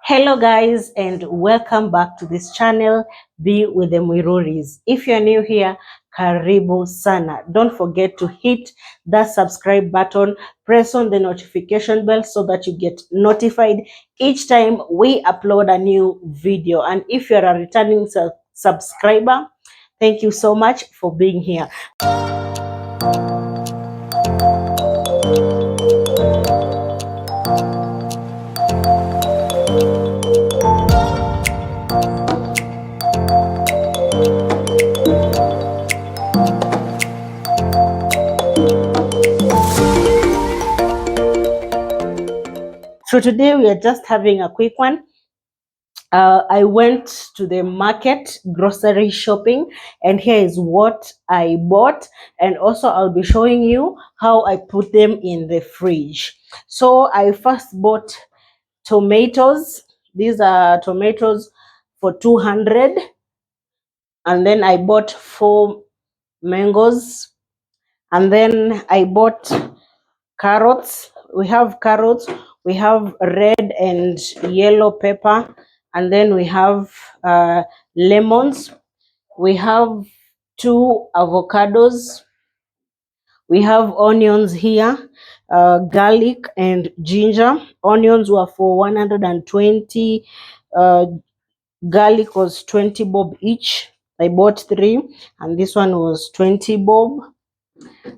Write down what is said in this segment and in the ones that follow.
Hello guys, and welcome back to this channel, Be with the MUIRURI'S. If you're new here, karibu sana. Don't forget to hit that subscribe button, press on the notification bell so that you get notified each time we upload a new video. And if you're a returning subscriber, thank you so much for being here. So today we are just having a quick one. I went to the market grocery shopping, and here is what I bought, and also I'll be showing you how I put them in the fridge. So I first bought tomatoes. These are tomatoes for 200, and then I bought 4 mangoes, and then I bought carrots. We have carrots, we have red and yellow pepper, and then we have lemons. We have 2 avocados. We have onions here, garlic and ginger. Onions were for 120, garlic was 20 bob each. I bought 3, and this one was 20 bob.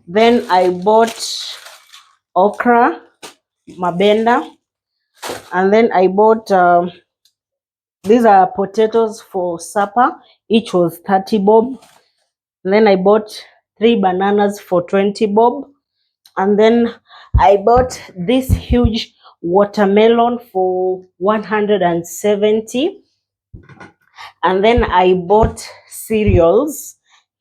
Then I bought okra, mabenda, and then I bought these are potatoes for supper. Each was 30 bob. And then I bought 3 bananas for 20 bob, and then I bought this huge watermelon for 170. And then I bought cereals.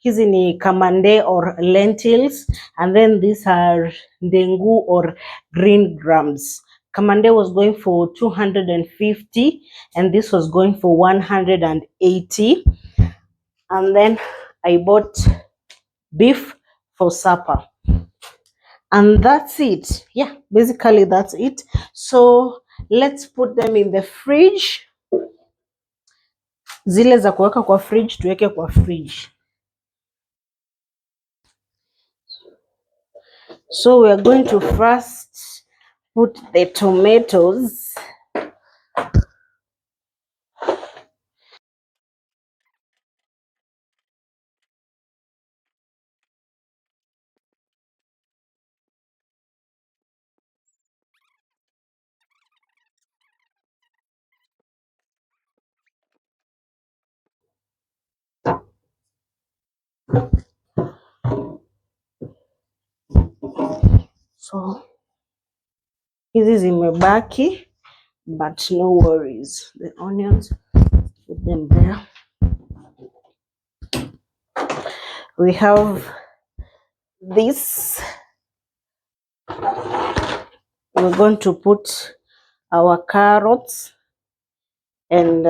Hizi ni kamande or lentils, and then these are ndengu or green grams. Kamande was going for 250, and this was going for 180. And then I bought beef for supper. And that's it. Yeah, basically that's it. So let's put them in the fridge. Zile za kuweka kwa fridge tuweke kwa fridge. So we are going to first put the tomatoes. So hizi zimebaki, but no worries. The onions, put them there. We have this. We're going to put our carrots and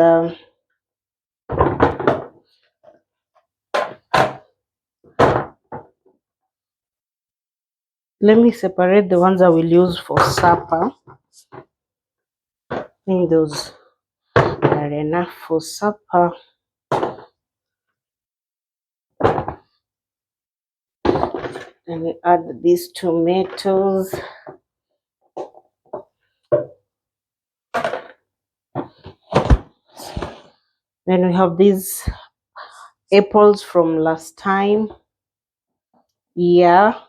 let me separate the ones I will use for supper. I think those are enough for supper. And we add these tomatoes. Then we have these apples from last time. Yeah,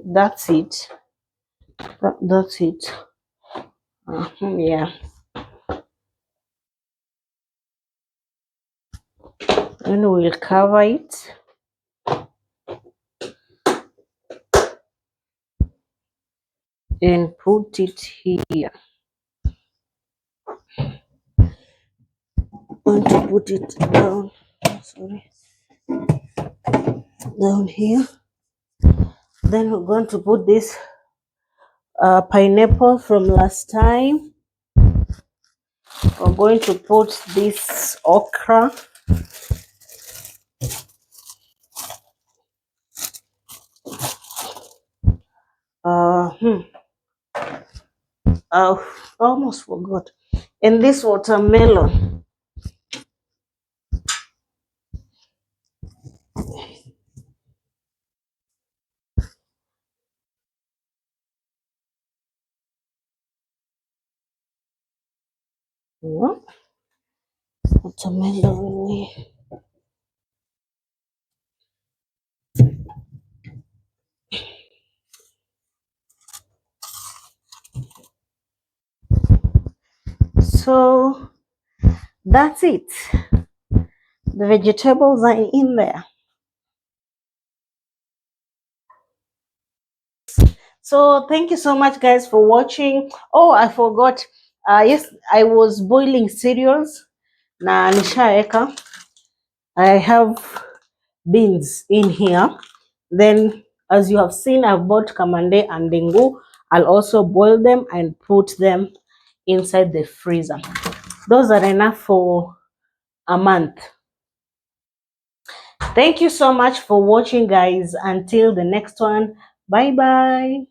that's it. That's it. Yeah. Then we'll cover it. And put it here. I'm going to put it down. Sorry. Down here. Then we're going to put this pineapple from last time. We're going to put this okra. I almost forgot. And this watermelon. Yeah, watermelon. So that's it. The vegetables are in there. So thank you so much, guys, for watching. Oh, I forgot. Yes, I was boiling cereals. Na nishaeka. I have beans in here. Then, as you have seen, I've bought kamande and dengu. I'll also boil them and put them inside the freezer. Those are enough for a month. Thank you so much for watching, guys. Until the next one, bye bye.